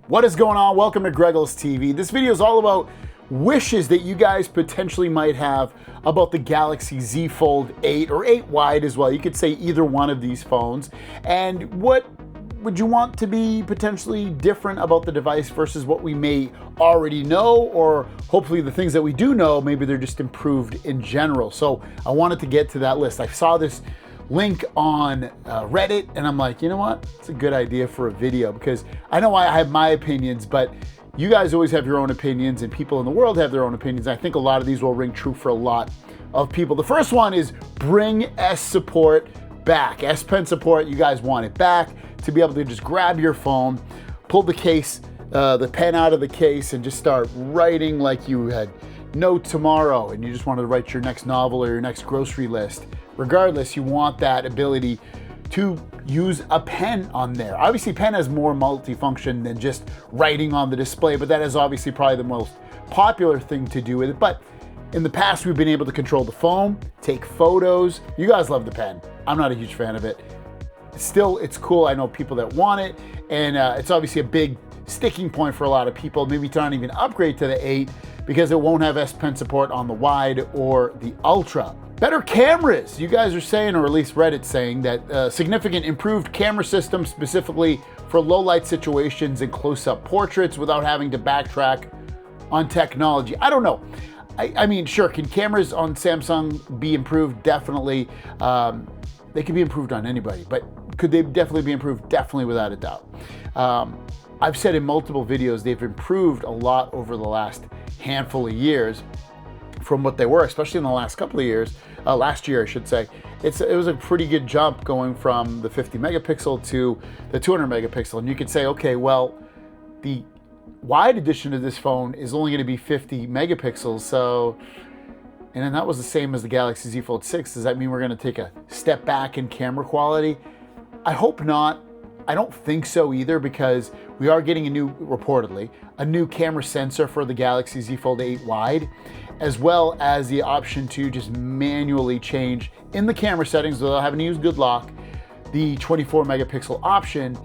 What is going on? Welcome to Greggles TV. This video is all about wishes that you guys potentially might have about the Galaxy Z Fold 8 or 8 Wide as well. You could say either one of these phones. And what would you want to be potentially different about the device versus what we may already know, or hopefully the things that we do know, maybe they're just improved in general. So I wanted to get to that list. I saw this link on Reddit and I'm like, you know what? It's a good idea for a video because I know I have my opinions, but you guys always have your own opinions and people in the world have their own opinions. I think a lot of these will ring true for a lot of people. The first one is bring S support back. S Pen support, you guys want it back to be able to just grab your phone, pull the case, the pen out of the case and just start writing like you had no tomorrow and you just wanted to write your next novel or your next grocery list. Regardless, you want that ability to use a pen on there. Obviously, pen has more multifunction than just writing on the display, but that is obviously probably the most popular thing to do with it. But in the past, we've been able to control the phone, take photos. You guys love the pen. I'm not a huge fan of it. Still, it's cool. I know people that want it, and it's obviously a big sticking point for a lot of people. Maybe to not even upgrade to the 8 because it won't have S Pen support on the Wide or the Ultra. Better cameras. You guys are saying, or at least Reddit's saying, that significant improved camera system specifically for low light situations and close-up portraits without having to backtrack on technology. I don't know. I mean, sure, can cameras on Samsung be improved? Definitely. They can be improved on anybody, but could they definitely be improved? Definitely, without a doubt. I've said in multiple videos, they've improved a lot over the last handful of years from what they were, especially in the last couple of years, last year I should say. It was a pretty good jump going from the 50 megapixel to the 200 megapixel. And you could say, okay, well, the wide edition of this phone is only going to be 50 megapixels. So, and then that was the same as the Galaxy Z Fold 6. Does that mean we're going to take a step back in camera quality? I hope not. I don't think so either, because we are getting reportedly, a new camera sensor for the Galaxy Z Fold 8 Wide, as well as the option to just manually change in the camera settings without having to use good lock, the 24 megapixel option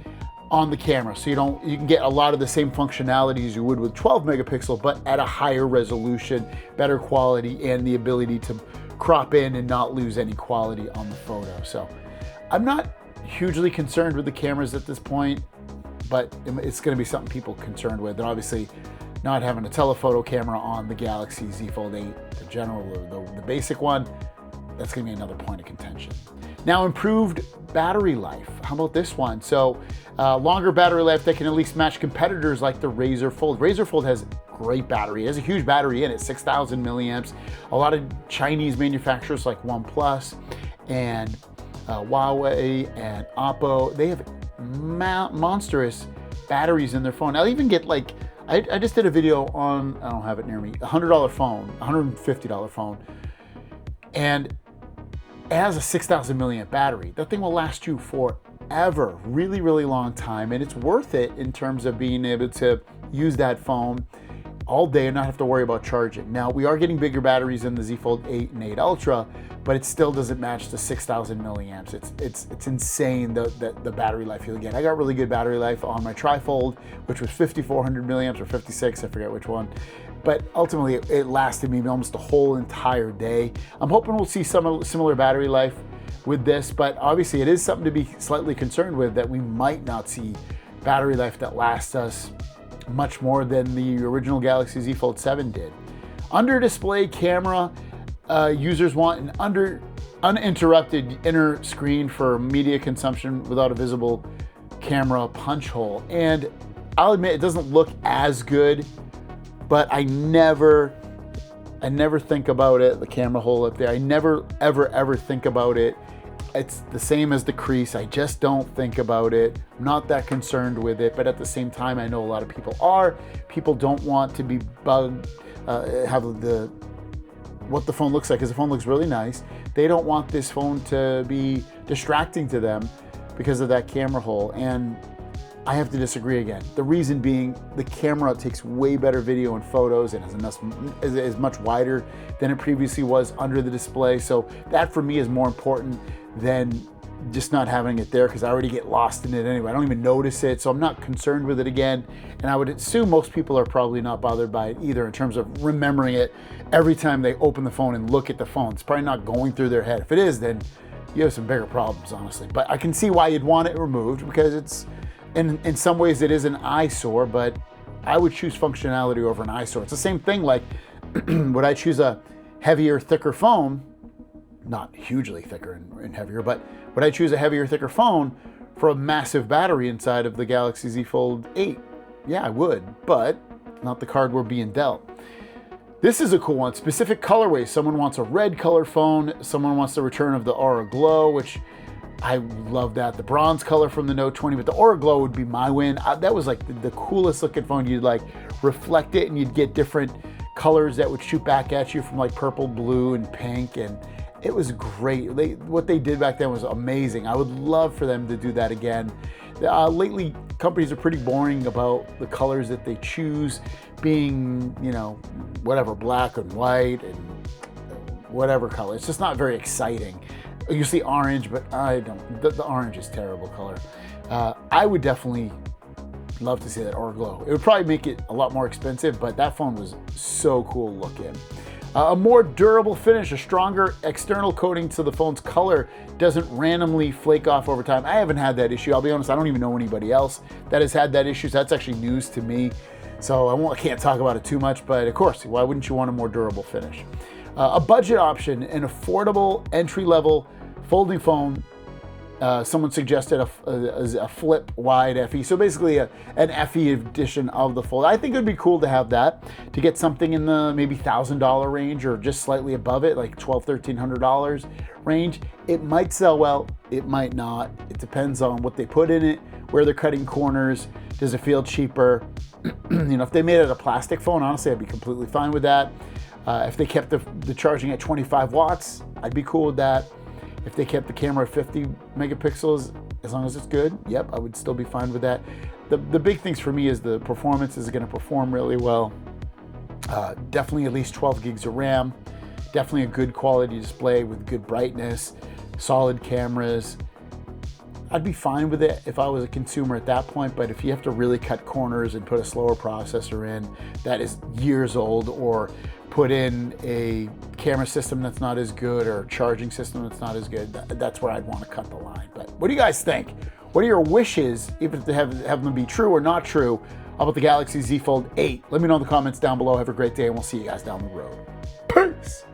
on the camera. So you can get a lot of the same functionality as you would with 12 megapixel, but at a higher resolution, better quality, and the ability to crop in and not lose any quality on the photo. So I'm not hugely concerned with the cameras at this point, but it's going to be something people are concerned with. And obviously not having a telephoto camera on the Galaxy Z Fold 8, the general, the basic one, that's going to be another point of contention. Now, improved battery life. How about this one? So longer battery life that can at least match competitors like the Razer Fold. Razer Fold has great battery. It has a huge battery in it, 6,000 milliamps. A lot of Chinese manufacturers like OnePlus and Huawei and Oppo, they have monstrous batteries in their phone. I'll even get like, I just did a video on, I don't have it near me, $100 phone, $150 phone, and it has a 6,000 milliamp battery. That thing will last you forever, really, really long time, and it's worth it in terms of being able to use that phone all day and not have to worry about charging. Now, we are getting bigger batteries in the Z Fold 8 and 8 Ultra, but it still doesn't match the 6,000 milliamps. It's insane the battery life you'll get. I got really good battery life on my Trifold, which was 5,400 milliamps or 56, I forget which one. But ultimately, it lasted me almost the whole entire day. I'm hoping we'll see some similar battery life with this, but obviously it is something to be slightly concerned with, that we might not see battery life that lasts us much more than the original Galaxy Z Fold 7 did. Under display camera, users want an uninterrupted inner screen for media consumption without a visible camera punch hole. And I'll admit it doesn't look as good, but I never think about it, the camera hole up there. I never, ever think about it. It's the same as the crease. I just don't think about it. I'm not that concerned with it, but at the same time, I know a lot of people are. People don't want to be bugged, have what the phone looks like, because the phone looks really nice. They don't want this phone to be distracting to them because of that camera hole. And I have to disagree again. The reason being, the camera takes way better video and photos and is much wider than it previously was under the display. So that for me is more important than just not having it there because I already get lost in it anyway. I don't even notice it, so I'm not concerned with it again. And I would assume most people are probably not bothered by it either in terms of remembering it every time they open the phone and look at the phone. It's probably not going through their head. If it is, then you have some bigger problems, honestly. But I can see why you'd want it removed because it's, in some ways it is an eyesore, but I would choose functionality over an eyesore. It's the same thing like, would I choose a heavier, thicker phone? Not hugely thicker and heavier, but would I choose a heavier, thicker phone for a massive battery inside of the Galaxy Z Fold 8? Yeah, I would, but not the card we're being dealt. This is a cool one, specific colorways. Someone wants a red color phone. Someone wants the return of the Aura Glow, which I love that. The bronze color from the Note 20, but the Aura Glow would be my win. That was like the coolest looking phone. You'd like reflect it and you'd get different colors that would shoot back at you from like purple, blue, and pink, and it was great. What they did back then was amazing. I would love for them to do that again. Lately, companies are pretty boring about the colors that they choose being, you know, whatever, black and white and whatever color. It's just not very exciting. You see orange, but I don't. The orange is a terrible color. I would definitely love to see that Aura Glow. It would probably make it a lot more expensive, but that phone was so cool looking. A more durable finish, a stronger external coating so the phone's color doesn't randomly flake off over time. I haven't had that issue. I'll be honest, I don't even know anybody else that has had that issue. So that's actually news to me. So I can't talk about it too much, but of course, why wouldn't you want a more durable finish? A budget option, an affordable entry-level folding phone. Someone suggested a flip wide FE. So basically an FE edition of the Fold. I think it would be cool to have that, to get something in the maybe $1,000 range or just slightly above it, like $1,200, $1,300 range. It might sell well, it might not. It depends on what they put in it, where they're cutting corners. Does it feel cheaper? You know, if they made it a plastic phone, honestly, I'd be completely fine with that. If they kept the charging at 25 watts, I'd be cool with that. If they kept the camera at 50 megapixels, as long as it's good, yep, I would still be fine with that. The big things for me is the performance is going to perform really well. Definitely at least 12 gigs of RAM. Definitely a good quality display with good brightness, solid cameras. I'd be fine with it if I was a consumer at that point, but if you have to really cut corners and put a slower processor in that is years old, or put in a camera system that's not as good or a charging system that's not as good, that's where I'd want to cut the line. But what do you guys think? What are your wishes, even if they have them be true or not true, about the Galaxy Z Fold 8? Let me know in the comments down below. Have a great day, and we'll see you guys down the road. Peace!